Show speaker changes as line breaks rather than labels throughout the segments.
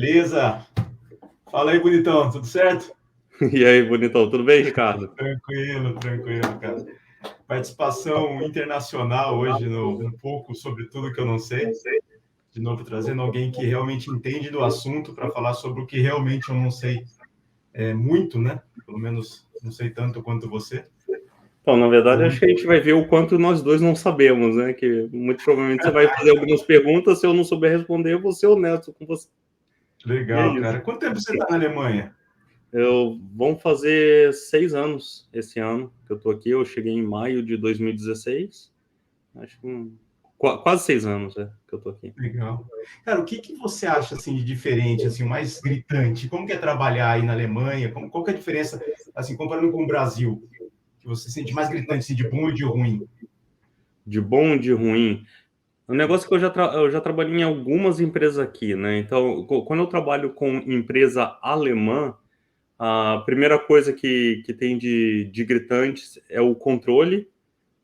Beleza? Fala aí, bonitão, tudo certo?
E aí, bonitão, tudo bem, Ricardo?
Tranquilo, tranquilo, cara. Participação internacional hoje no Um pouco sobre tudo que eu não sei. De novo, trazendo alguém que realmente entende do assunto para falar sobre o que realmente eu não sei muito, né? Pelo menos não sei tanto quanto você.
Então, na verdade,
Então,
acho que a gente vai ver o quanto nós dois não sabemos, né? Que muito provavelmente você vai fazer algumas perguntas, se eu não souber responder, eu vou ser honesto com você. E é
legal,
isso.
cara. Quanto tempo você está na Alemanha?
Vamos fazer 6 anos esse ano que eu tô aqui. Eu cheguei em maio de 2016. Acho que quase 6 anos que eu tô aqui.
Legal. Cara, o que você acha assim de diferente, assim, o mais gritante? Como que é trabalhar aí na Alemanha? Qual que é a diferença, assim, comparando com o Brasil? Que você sente mais gritante, assim, de bom e de ruim?
De bom, de ruim. O negócio é que eu já trabalhei em algumas empresas aqui, né? Então, quando eu trabalho com empresa alemã, a primeira coisa que tem de gritantes é o controle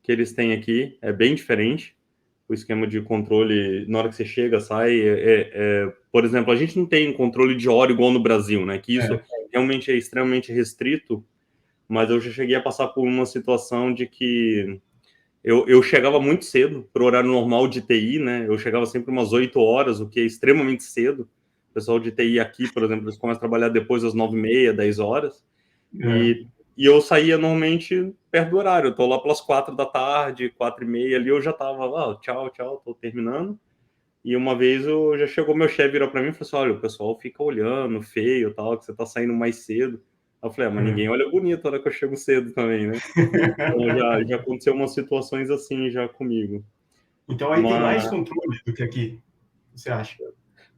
que eles têm aqui, é bem diferente. O esquema de controle, na hora que você chega, sai. Por exemplo, a gente não tem controle de hora igual no Brasil, né? Que isso
É,
realmente é extremamente restrito, mas eu já cheguei a passar por uma situação de que eu chegava muito cedo para o horário normal de TI, né? Eu chegava sempre umas 8 horas, o que é extremamente cedo. O pessoal de TI aqui, por exemplo, eles começam a trabalhar depois das 9h30, 10 horas.
é.
E eu saía normalmente perto do horário. Eu tô lá pelas 4 da tarde, 4h30 ali, eu já tava lá, tchau, tchau, tô terminando. E uma vez já chegou meu chefe, virou para mim e falou assim: olha, o pessoal fica olhando, feio tal, que você tá saindo mais cedo. Aí eu falei, mas ninguém olha bonito na hora que eu chego cedo também, né? Então já aconteceu umas situações assim já comigo.
Então aí tem mais
Mas
controle do que aqui, você acha?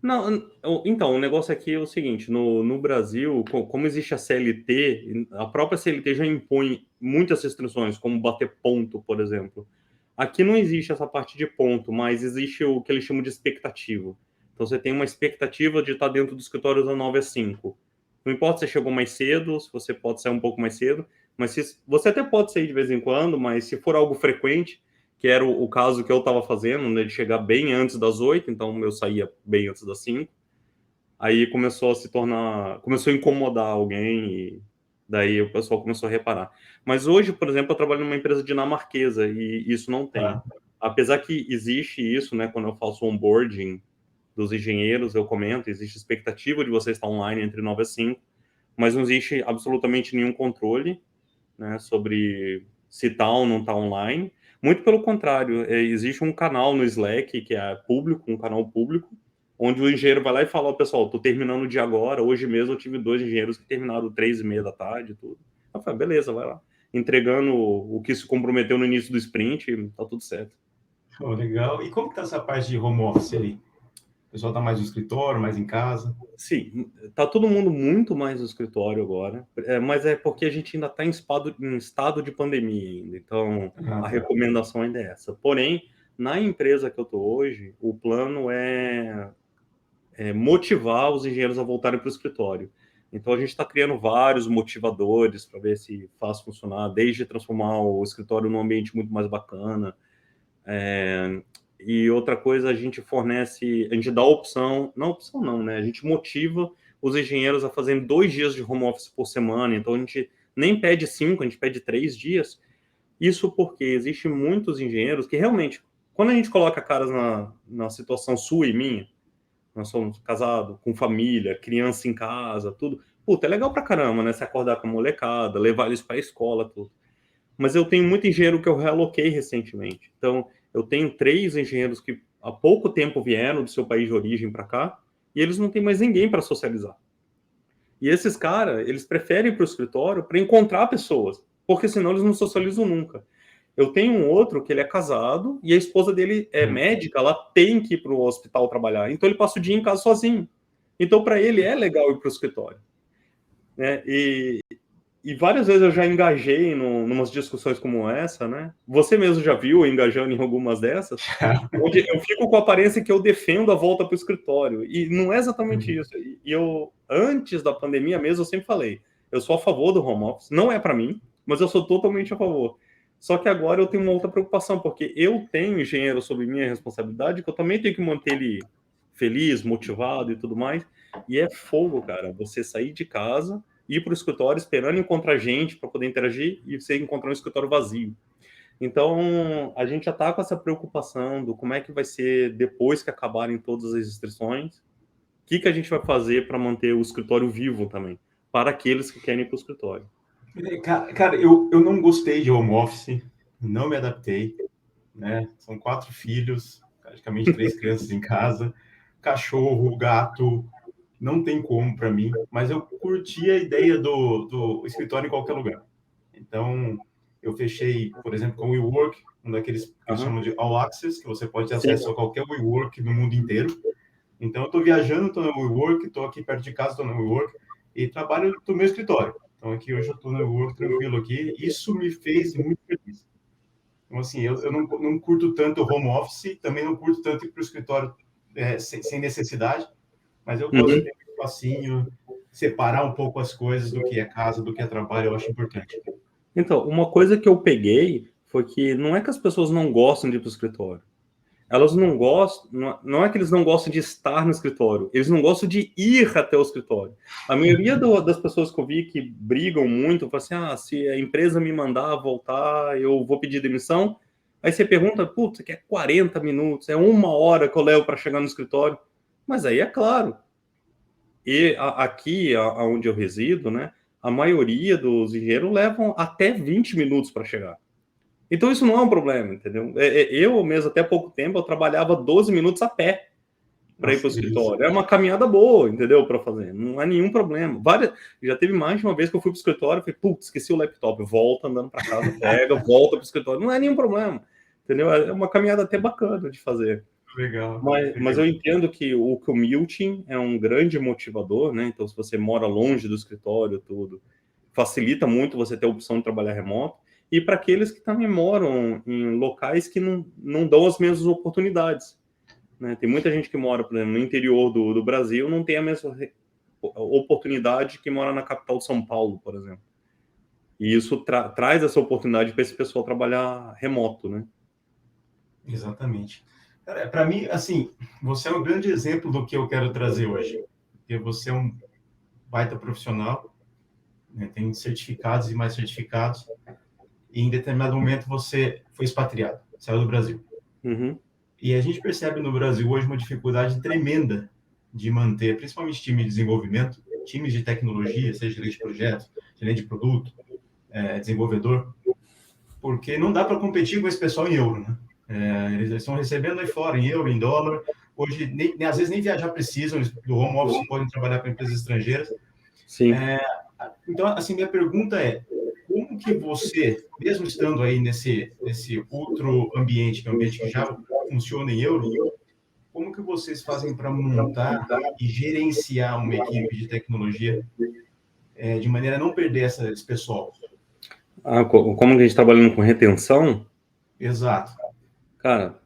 não, então, o negócio aqui é o seguinte, no Brasil, como existe a CLT, a própria CLT já impõe muitas restrições, como bater ponto, por exemplo. Aqui não existe essa parte de ponto, mas existe o que eles chamam de expectativa. Então você tem uma expectativa de estar dentro do escritório das 9 às 5. Não importa se você chegou mais cedo, se você pode sair um pouco mais cedo, mas você até pode sair de vez em quando, mas se for algo frequente, que era o caso que eu estava fazendo, né, de chegar bem antes das 8, então eu saía bem antes das 5. Aí começou a se tornar, começou a incomodar alguém e daí o pessoal começou a reparar. Mas hoje, por exemplo, eu trabalho numa empresa dinamarquesa e isso não tem.
Tá.
Apesar que existe isso, né, quando eu faço onboarding dos engenheiros, eu comento, existe expectativa de você estar online entre 9 às 5, mas não existe absolutamente nenhum controle, né, sobre se está ou não está online. Muito pelo contrário, existe um canal no Slack que é público, um canal público, onde o engenheiro vai lá e fala, ó, pessoal, estou terminando de agora, hoje mesmo eu tive 2 engenheiros que terminaram 3h30 da tarde, tudo. Eu falei, beleza, vai lá. Entregando o que se comprometeu no início do sprint, tá tudo certo.
Oh, legal. E como que tá essa parte de home office aí? O pessoal tá mais no escritório, mais em casa?
Sim, tá todo mundo muito mais no escritório agora, mas é porque a gente ainda está em estado de pandemia ainda, então
Ah,
a
tá.
recomendação ainda é essa. Porém, na empresa que eu estou hoje, o plano é motivar os engenheiros a voltarem para o escritório. Então a gente está criando vários motivadores para ver se faz funcionar, desde transformar o escritório num ambiente muito mais bacana, e outra coisa, a gente dá opção, não opção não, né? A gente motiva os engenheiros a fazerem 2 dias de home office por semana, então a gente nem pede 5, a gente pede 3 dias. Isso porque existe muitos engenheiros que realmente, quando a gente coloca caras na situação sua e minha, nós somos casados, com família, criança em casa, tudo. Puta, é legal pra caramba, né? Se acordar com a molecada, levar eles pra escola, tudo. Mas eu tenho muito engenheiro que eu realoquei recentemente. Então, eu tenho 3 engenheiros que há pouco tempo vieram do seu país de origem para cá e eles não têm mais ninguém para socializar. E esses caras, eles preferem ir para o escritório para encontrar pessoas, porque senão eles não socializam nunca. Eu tenho um outro que ele é casado e a esposa dele é médica, ela tem que ir para o hospital trabalhar, então ele passa o dia em casa sozinho. Então, para ele é legal ir para o escritório, né? E várias vezes eu já engajei numas discussões como essa, né? Você mesmo já viu engajando em algumas dessas, onde eu fico com a aparência que eu defendo a volta para o escritório. E não é exatamente isso. E eu, antes da pandemia mesmo, eu sempre falei, eu sou a favor do home office. Não é para mim, mas eu sou totalmente a favor. Só que agora eu tenho uma outra preocupação, porque eu tenho engenheiro sob minha responsabilidade, que eu também tenho que manter ele feliz, motivado e tudo mais. E é fogo, cara, você sair de casa, ir para o escritório esperando encontrar gente para poder interagir e você encontrar um escritório vazio. Então, a gente já está com essa preocupação do como é que vai ser depois que acabarem todas as restrições, o que a gente vai fazer para manter o escritório vivo também, para aqueles que querem ir para o escritório.
Cara, eu não gostei de home office, não me adaptei, né? São 4 filhos, praticamente 3 crianças em casa, cachorro, gato, não tem como para mim, mas eu curti a ideia do escritório em qualquer lugar. Então, eu fechei, por exemplo, com o WeWork, um daqueles que eles chamam de All Access, que você pode ter acesso a qualquer WeWork no mundo inteiro. Então, eu estou viajando, estou no WeWork, estou aqui perto de casa, estou no WeWork, e trabalho do meu escritório. Então, aqui hoje eu estou no WeWork tranquilo aqui. Isso me fez muito feliz. Então, assim, eu não curto tanto home office, também não curto tanto ir para o escritório sem necessidade, mas eu gosto de ter um espacinho, separar um pouco as coisas do que é casa, do que é trabalho, eu acho importante.
Então, uma coisa que eu peguei foi que não é que as pessoas não gostam de ir para o escritório. Elas não gostam, não é que eles não gostam de estar no escritório, eles não gostam de ir até o escritório. A maioria das pessoas que eu vi que brigam muito, falam assim, se a empresa me mandar voltar, eu vou pedir demissão. Aí você pergunta, putz, que é 40 minutos, é 1 hora que eu levo para chegar no escritório. Mas aí é claro. E aqui, onde eu resido, né, a maioria dos engenheiros levam até 20 minutos para chegar. Então isso não é um problema, entendeu? Eu mesmo, até pouco tempo, eu trabalhava 12 minutos a pé para ir para o escritório. É uma caminhada boa, entendeu? Para fazer. Não é nenhum problema. Já teve mais de uma vez que eu fui para o escritório e falei, putz, esqueci o laptop. Volta andando para casa, pega, volta para o escritório. Não é nenhum problema, entendeu? É uma caminhada até bacana de fazer.
Legal.
Mas eu entendo que o commuting é um grande motivador, né? Então, se você mora longe do escritório, tudo, facilita muito você ter a opção de trabalhar remoto. E para aqueles que também moram em locais que não dão as mesmas oportunidades, né? Tem muita gente que mora, por exemplo, no interior do Brasil, não tem a mesma oportunidade que mora na capital de São Paulo, por exemplo. E isso traz essa oportunidade para esse pessoal trabalhar remoto, né?
Exatamente. Para mim, assim, você é um grande exemplo do que eu quero trazer hoje. Porque você é um baita profissional, né? Tem certificados e mais certificados, e em determinado momento você foi expatriado, saiu do Brasil.
Uhum.
E a gente percebe no Brasil hoje uma dificuldade tremenda de manter, principalmente time de desenvolvimento, times de tecnologia, seja gerente de projeto, gerente de produto, desenvolvedor, porque não dá para competir com esse pessoal em euro, né? Eles estão recebendo aí fora em euro, em dólar. Hoje, às vezes, nem viajar precisam, eles, do home office podem trabalhar para empresas estrangeiras.
Sim.
Então, assim, minha pergunta é, como que você, mesmo estando aí nesse outro ambiente, que é um ambiente que já funciona em euro, como que vocês fazem para montar e gerenciar uma equipe de tecnologia de maneira a não perder esse pessoal?
Como que a gente está trabalhando com retenção?
Exato.
Cara,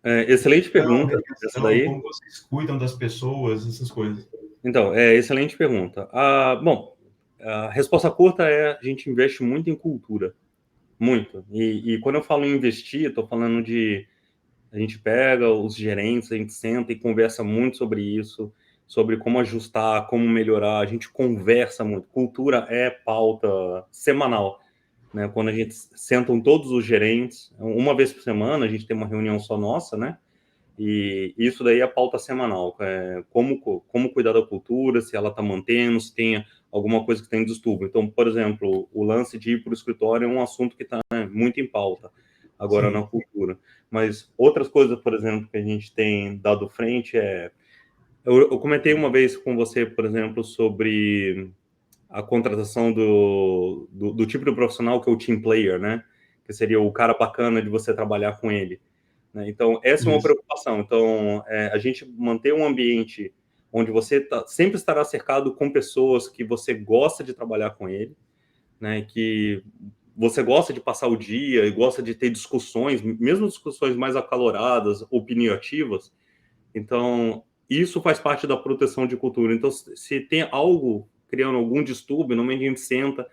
excelente pergunta essa daí.
Como vocês cuidam das pessoas, essas coisas.
Então, excelente pergunta. Bom, a resposta curta é a gente investe muito em cultura. Muito. E quando eu falo em investir, estou falando de a gente pega os gerentes, a gente senta e conversa muito sobre isso, sobre como ajustar, como melhorar, a gente conversa muito. Cultura é pauta semanal, né? Quando a gente sentam todos os gerentes, uma vez por semana, a gente tem uma reunião só nossa, né? E isso daí é a pauta semanal, como cuidar da cultura, se ela está mantendo, se tem alguma coisa que tem distúrbio. Então, por exemplo, o lance de ir para o escritório é um assunto que está muito em pauta agora na cultura. Mas outras coisas, por exemplo, que a gente tem dado frente eu comentei uma vez com você, por exemplo, sobre a contratação do tipo de profissional que é o team player, né? Que seria o cara bacana de você trabalhar com ele. Né? Então, essa é uma preocupação. Então, a gente manter um ambiente onde você sempre estará cercado com pessoas que você gosta de trabalhar com ele, né? Que você gosta de passar o dia e gosta de ter discussões, mesmo discussões mais acaloradas, opinativas. Então, isso faz parte da proteção de cultura. Então, se tem algo criando algum distúrbio, normalmente a gente senta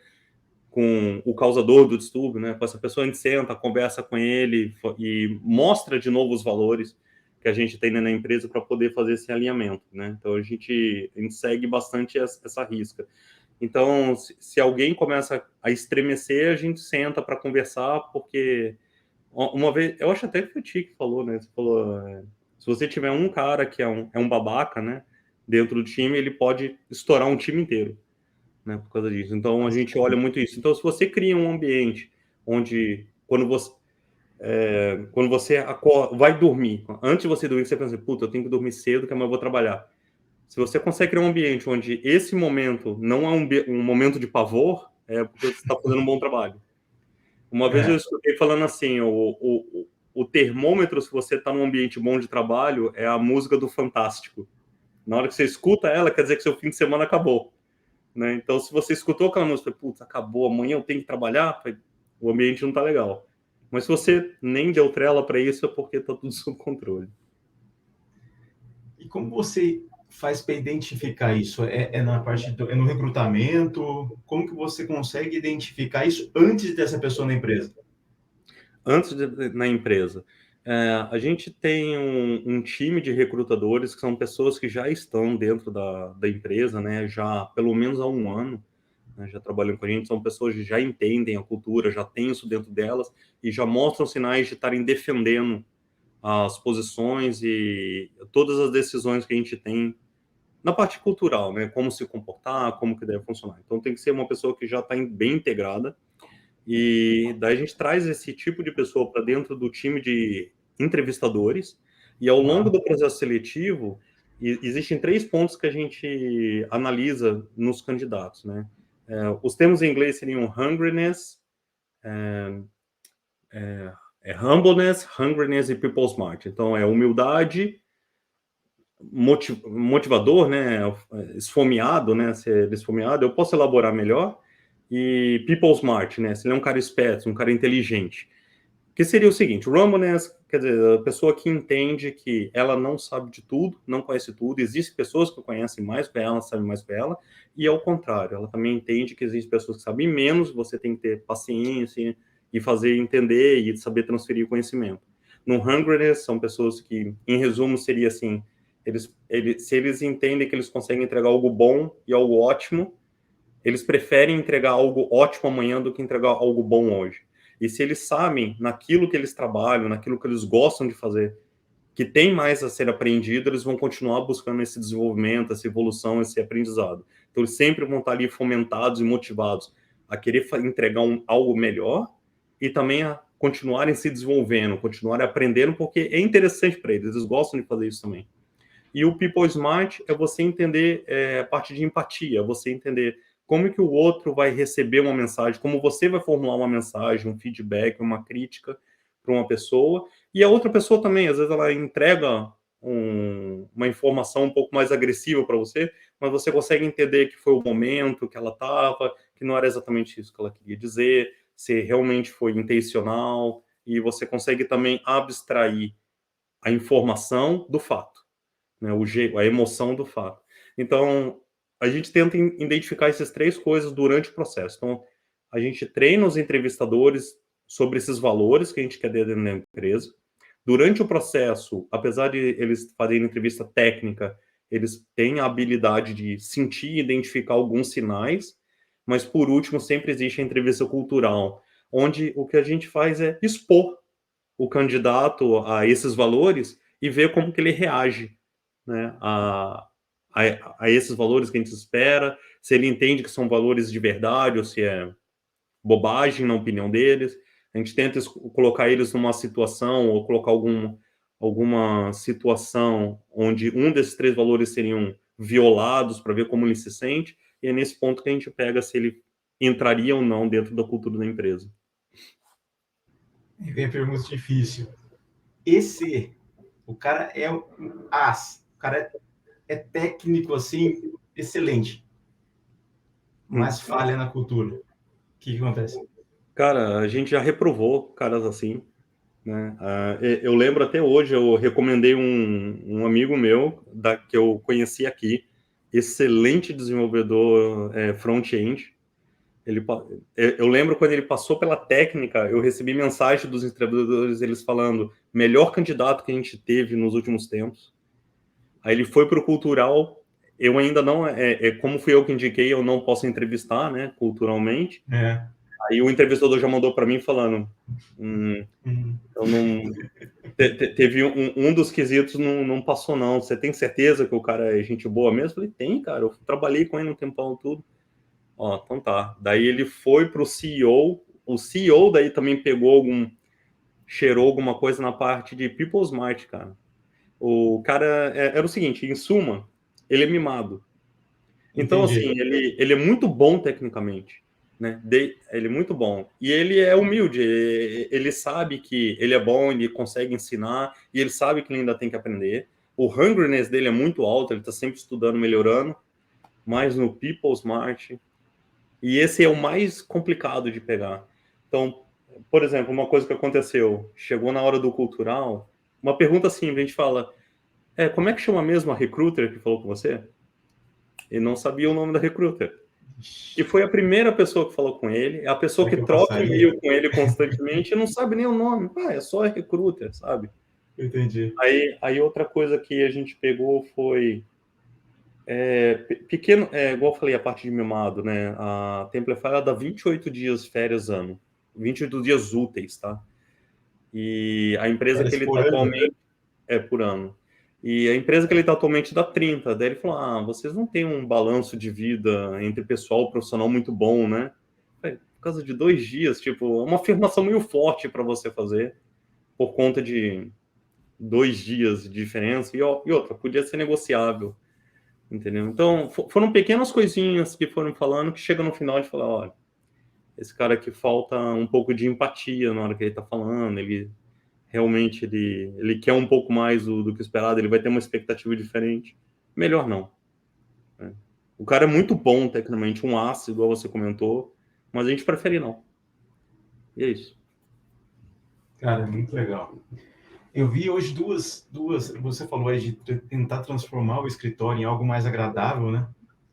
com o causador do distúrbio, né? Com essa pessoa, a gente senta, conversa com ele e mostra de novo os valores, que a gente tem na empresa para poder fazer esse alinhamento, né? Então a gente segue bastante essa risca. Então, se alguém começa a estremecer, a gente senta para conversar, porque uma vez, eu acho até que foi o Ti que falou, né? Você falou, se você tiver um cara que é um babaca, né? Dentro do time, ele pode estourar um time inteiro, né? Por causa disso. Então, a gente olha muito isso. Então, se você cria um ambiente onde, quando você acorda, vai dormir, antes de você dormir, você pensa, puta, eu tenho que dormir cedo, que amanhã eu vou trabalhar. Se você consegue criar um ambiente onde esse momento não é um momento de pavor, é porque você está fazendo um bom trabalho. Uma vez eu escutei falando assim, o termômetro, se você está num ambiente bom de trabalho, é a música do Fantástico. Na hora que você escuta ela, quer dizer que seu fim de semana acabou. Né? Então, se você escutou aquela música, putz, acabou, amanhã eu tenho que trabalhar, o ambiente não está legal. Mas se você nem deu trela para isso, é porque está tudo sob controle.
E como você faz para identificar isso? É na parte é no recrutamento? Como que você consegue identificar isso antes dessa pessoa na empresa?
Na empresa. A gente tem um time de recrutadores que são pessoas que já estão dentro da empresa, né, já pelo menos há um ano, né, já trabalham com a gente, são pessoas que já entendem a cultura, já têm isso dentro delas e já mostram sinais de estarem defendendo as posições e todas as decisões que a gente tem na parte cultural, né, como se comportar, como que deve funcionar. Então tem que ser uma pessoa que já está bem integrada, e daí a gente traz esse tipo de pessoa para dentro do time de entrevistadores, e ao longo do processo seletivo, existem 3 pontos que a gente analisa nos candidatos, né? Os termos em inglês seriam hungriness, humbleness, hungriness e people smart. Então, é humildade, motivador, né? Esfomeado, né? Ser esfomeado, eu posso elaborar melhor. E people smart, né? Se ele é um cara esperto, um cara inteligente. Que seria o seguinte, o Rumbleness, quer dizer, a pessoa que entende que ela não sabe de tudo, não conhece tudo, existem pessoas que conhecem mais que ela, sabem mais que ela, e ao contrário, ela também entende que existem pessoas que sabem menos, você tem que ter paciência e fazer entender e saber transferir o conhecimento. No Hungriness, são pessoas que, em resumo, seria assim, se eles entendem que eles conseguem entregar algo bom e algo ótimo, eles preferem entregar algo ótimo amanhã do que entregar algo bom hoje. E se eles sabem, naquilo que eles trabalham, naquilo que eles gostam de fazer, que tem mais a ser aprendido, eles vão continuar buscando esse desenvolvimento, essa evolução, esse aprendizado. Então, eles sempre vão estar ali fomentados e motivados a querer entregar algo melhor e também a continuarem se desenvolvendo, continuarem aprendendo, porque é interessante para eles, eles gostam de fazer isso também. E o People Smart é você entender a parte de empatia, você entender como que o outro vai receber uma mensagem, como você vai formular uma mensagem, um feedback, uma crítica para uma pessoa, e a outra pessoa também, às vezes ela entrega uma informação um pouco mais agressiva para você, mas você consegue entender que foi o momento que ela estava, que não era exatamente isso que ela queria dizer, se realmente foi intencional, e você consegue também abstrair a informação do fato, né, a emoção do fato. Então, a gente tenta identificar essas 3 coisas durante o processo. Então, a gente treina os entrevistadores sobre esses valores que a gente quer dentro da empresa. Durante o processo, apesar de eles fazerem entrevista técnica, eles têm a habilidade de sentir e identificar alguns sinais, mas por último, sempre existe a entrevista cultural, onde o que a gente faz é expor o candidato a esses valores e ver como que ele reage, né, a esses valores que a gente espera, se ele entende que são valores de verdade ou se é bobagem na opinião deles. A gente tenta colocar eles numa situação ou colocar alguma situação onde um desses 3 valores seriam violados para ver como ele se sente, e é nesse ponto que a gente pega se ele entraria ou não dentro da cultura da empresa.
E vem a pergunta difícil. O cara é um as, o cara é técnico assim, excelente, mas falha na cultura. O que acontece?
Cara, a gente já reprovou caras assim, né? Eu lembro até hoje, eu recomendei um amigo meu que eu conheci aqui, excelente desenvolvedor front-end. Eu lembro quando ele passou pela técnica, eu recebi mensagem dos entrevistadores, eles falando, melhor candidato que a gente teve nos últimos tempos. Aí ele foi para o cultural, eu ainda não, como fui eu que indiquei, eu não posso entrevistar, né, culturalmente. Aí o entrevistador já mandou para mim falando, eu não... Teve um dos quesitos não passou, não. Você tem certeza que o cara é gente boa mesmo? Eu falei, tem, cara. Eu trabalhei com ele um tempão, tudo. Ó, então tá. Daí ele foi pro CEO. O CEO daí também cheirou alguma coisa na parte de People Smart, cara. O cara era o seguinte, em suma, ele é mimado. Então,
Entendi.
assim, ele é muito bom tecnicamente, né? Ele é muito bom. E ele é humilde, ele sabe que ele é bom, ele consegue ensinar, e ele sabe que ele ainda tem que aprender. O hungriness dele é muito alto, ele está sempre estudando, melhorando, mais no People Smart. E esse é o mais complicado de pegar. Então, por exemplo, uma coisa que aconteceu, chegou na hora do cultural, uma pergunta simples, a gente fala, como é que chama mesmo a recruiter que falou com você? E não sabia o nome da recruiter. E foi a primeira pessoa que falou com ele, é a pessoa
Será
que
que eu
troca
passaria?
e-mail com ele constantemente e não sabe nem o nome. É só recruiter, sabe?
Entendi.
Aí outra coisa que a gente pegou foi pequeno, igual eu falei, a parte de mimado, né? A Templafy ela dá 28 dias férias ano, 28 dias úteis, tá? E a empresa que
Férias
ele
por
está
ano?
atualmente por ano. E a empresa que ele está atualmente dá 30. Daí ele falou: vocês não têm um balanço de vida entre pessoal e profissional muito bom, né? Por causa de 2 dias, tipo, é uma afirmação meio forte para você fazer, por conta de 2 dias de diferença. E outra, podia ser negociável, entendeu? Então, foram pequenas coisinhas que foram falando que chega no final de falar: olha, esse cara aqui falta um pouco de empatia na hora que ele está falando, ele realmente ele quer um pouco mais do que esperado, ele vai ter uma expectativa diferente. Melhor não. Né? O cara é muito bom tecnicamente, um aço, igual você comentou, mas a gente prefere não. E é isso.
Cara, é muito legal. Eu vi hoje duas. Você falou aí de tentar transformar o escritório em algo mais agradável, né?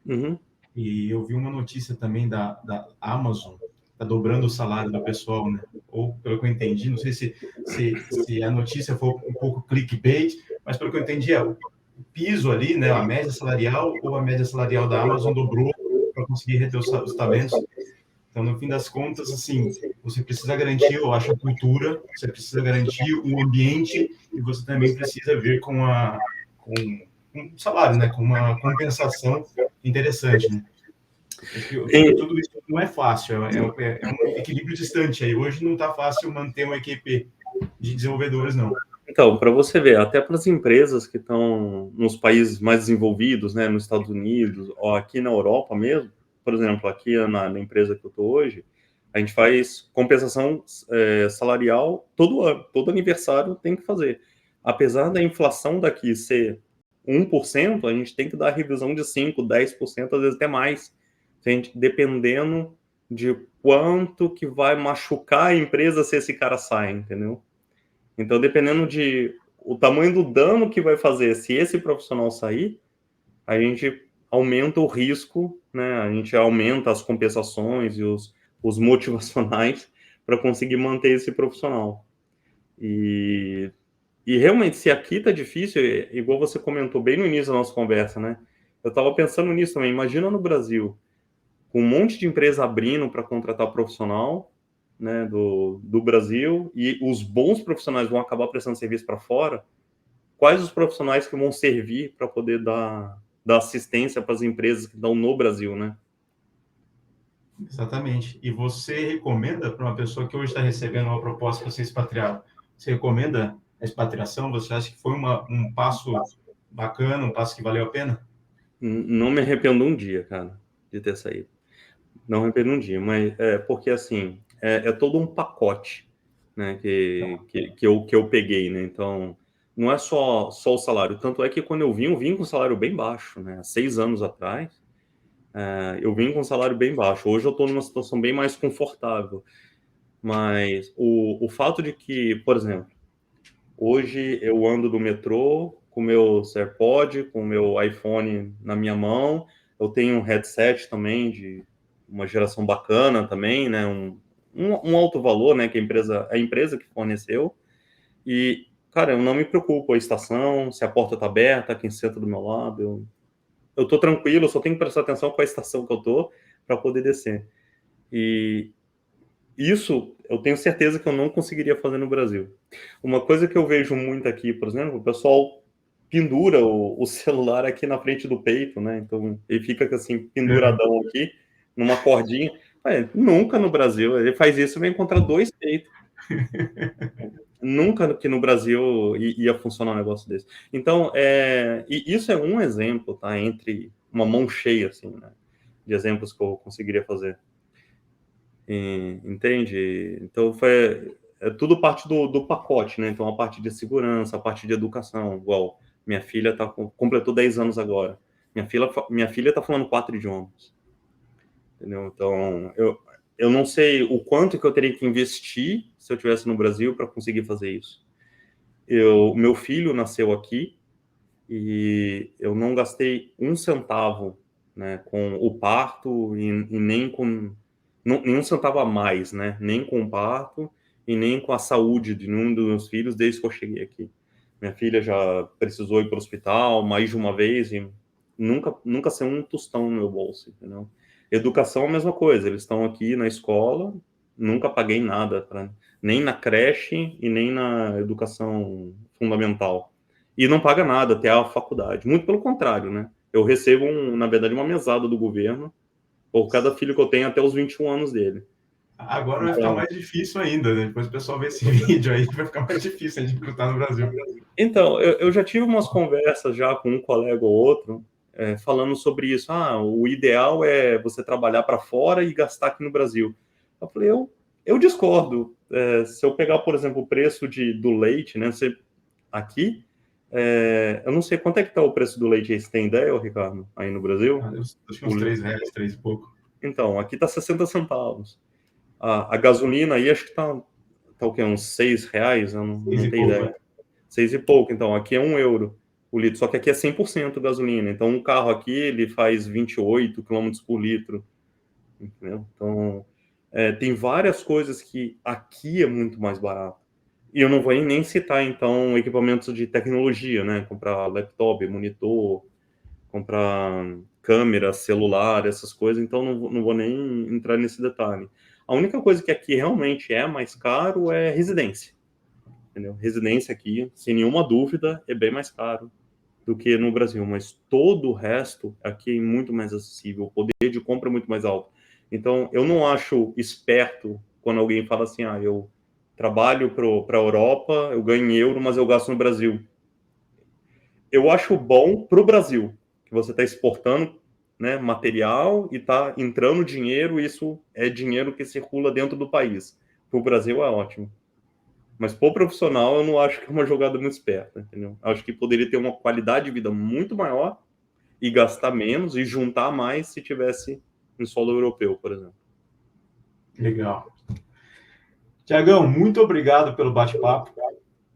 Uhum.
E eu vi uma notícia também da Amazon, tá dobrando o salário do pessoal, né? Ou, pelo que eu entendi, não sei se a notícia foi um pouco clickbait, mas pelo que eu entendi, o piso ali, né? A média salarial ou a média salarial da Amazon dobrou para conseguir reter os talentos. Então, no fim das contas, assim, você precisa garantir, eu acho, a cultura, você precisa garantir o ambiente e você também precisa vir com um salário, né? Com uma compensação interessante, né? Acho que tudo isso não é fácil, é um equilíbrio distante aí. Hoje não está fácil manter uma equipe de desenvolvedores, não.
Então, para você ver, até para as empresas que estão nos países mais desenvolvidos, né, nos Estados Unidos, ou aqui na Europa mesmo, por exemplo, aqui na empresa que eu estou hoje, a gente faz compensação salarial todo ano, todo aniversário tem que fazer. Apesar da inflação daqui ser 1%, a gente tem que dar revisão de 5%, 10%, às vezes até mais, dependendo de quanto que vai machucar a empresa se esse cara sai, entendeu? Então, dependendo de o tamanho do dano que vai fazer se esse profissional sair, a gente aumenta o risco, né? A gente aumenta as compensações e os motivacionais para conseguir manter esse profissional. E realmente, se aqui tá difícil, igual você comentou bem no início da nossa conversa, né? Eu estava pensando nisso também. Imagina no Brasil, com um monte de empresa abrindo para contratar profissional, né, do Brasil, e os bons profissionais vão acabar prestando serviço para fora, quais os profissionais que vão servir para poder dar assistência para as empresas que estão no Brasil, né?
Exatamente. E você recomenda para uma pessoa que hoje está recebendo uma proposta para ser expatriado, você recomenda a expatriação? Você acha que foi um passo bacana, um passo que valeu a pena?
Não me arrependo um dia, cara, de ter saído. Não me arrependo um dia, mas porque assim, é todo um pacote, né, que eu peguei, né? Então, não é só o salário. Tanto é que quando eu vim com um salário bem baixo, né? Há 6 anos atrás, eu vim com um salário bem baixo. Hoje eu estou numa situação bem mais confortável. Mas o fato de que, por exemplo, hoje eu ando no metrô com meu AirPod, com meu iPhone na minha mão, eu tenho um headset também de uma geração bacana também, né? Um alto valor, né? Que a empresa que forneceu. E, cara, eu não me preocupo a estação, se a porta tá aberta, quem senta do meu lado. Eu tô tranquilo, eu só tenho que prestar atenção com a estação que eu tô para poder descer. E isso eu tenho certeza que eu não conseguiria fazer no Brasil. Uma coisa que eu vejo muito aqui, por exemplo, o pessoal pendura o celular aqui na frente do peito, né? Então ele fica assim, penduradão aqui, numa cordinha. Nunca no Brasil, ele faz isso e vai encontrar dois peitos. Nunca que no Brasil ia funcionar um negócio desse. Então, e isso é um exemplo, tá? Entre uma mão cheia, assim, né? De exemplos que eu conseguiria fazer. Entende? Então, é tudo parte do pacote, né? Então, a parte de segurança, a parte de educação, igual minha filha completou 10 anos agora. Minha filha tá falando 4 idiomas. Entendeu? Então, eu não sei o quanto que eu teria que investir se eu estivesse no Brasil para conseguir fazer isso. Meu filho nasceu aqui e eu não gastei um centavo, né, com o parto e nem com nenhum centavo a mais, né, nem com o parto e nem com a saúde de nenhum dos meus filhos desde que eu cheguei aqui. Minha filha já precisou ir para o hospital mais de uma vez e nunca saiu um tostão no meu bolso, entendeu? Educação é a mesma coisa, eles estão aqui na escola, nunca paguei nada, nem na creche e nem na educação fundamental. E não paga nada até a faculdade, muito pelo contrário, né? Eu recebo, na verdade, uma mesada do governo por cada filho que eu tenho até os 21 anos dele.
Agora vai ficar mais difícil ainda, né? Depois o pessoal vê esse vídeo aí, vai ficar mais difícil a gente recrutar no Brasil.
Então, eu já tive umas conversas já com um colega ou outro, falando sobre isso. O ideal é você trabalhar para fora e gastar aqui no Brasil. Eu falei, eu discordo. Se eu pegar, por exemplo, o preço do leite, né? Aqui, eu não sei quanto é que está o preço do leite. Você tem ideia, Ricardo, aí no Brasil?
Acho que uns R$3, 3 e pouco.
Então, aqui está 60 centavos. A gasolina aí acho que está o quê? Uns R$6? Eu não tenho ideia. 6 e pouco, então aqui é €1 o litro, só que aqui é 100% gasolina, então um carro aqui ele faz 28 km por litro, entendeu? Então tem várias coisas que aqui é muito mais barato, e eu não vou nem citar então equipamentos de tecnologia, né, comprar laptop, monitor, comprar câmera, celular, essas coisas, então não vou nem entrar nesse detalhe. A única coisa que aqui realmente é mais caro é residência. Entendeu? Residência aqui, sem nenhuma dúvida, é bem mais caro do que no Brasil, mas todo o resto aqui é muito mais acessível, o poder de compra é muito mais alto. Então, eu não acho esperto quando alguém fala assim, eu trabalho para a Europa, eu ganho em euro, mas eu gasto no Brasil. Eu acho bom para o Brasil, que você está exportando, né, material e está entrando dinheiro, isso é dinheiro que circula dentro do país. Para o Brasil é ótimo. Mas para o profissional, eu não acho que é uma jogada muito esperta, entendeu? Acho que poderia ter uma qualidade de vida muito maior e gastar menos e juntar mais se tivesse em solo europeu, por exemplo.
Legal. Tiagão, muito obrigado pelo bate-papo.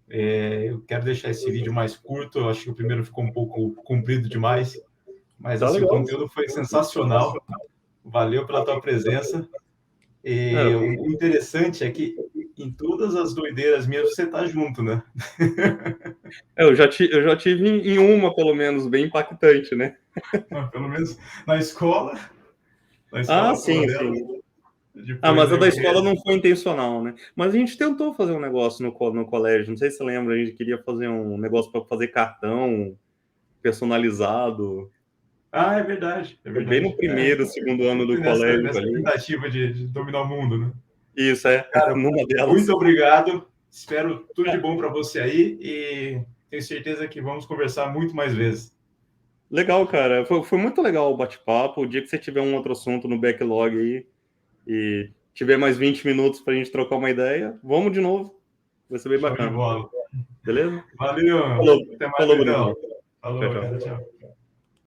Eu quero deixar esse vídeo mais curto. Eu acho que o primeiro ficou um pouco comprido demais, mas assim, o conteúdo foi sensacional. Valeu pela tua presença. O interessante é que em todas as doideiras minhas você tá junto, né?
Eu já tive em uma, pelo menos, bem impactante, né?
Pelo menos na escola.
Sim. Mas a da escola não foi intencional, né? Mas a gente tentou fazer um negócio no colégio, não sei se você lembra, a gente queria fazer um negócio para fazer cartão personalizado.
É verdade.
Bem no primeiro, segundo ano do colégio.
Nessa tentativa de dominar o mundo, né?
Isso,
Cara,
numa delas.
muito obrigado. Espero tudo de bom para você aí e tenho certeza que vamos conversar muito mais vezes.
Legal, cara. Foi muito legal o bate-papo. O dia que você tiver um outro assunto no backlog aí e tiver mais 20 minutos para a gente trocar uma ideia, vamos de novo. Vai ser bem bacana.
Show de bola.
Beleza?
Valeu.
Falou,
Até mais,
falou,
então.
Bruno.
Falou,
Tchau.
tchau.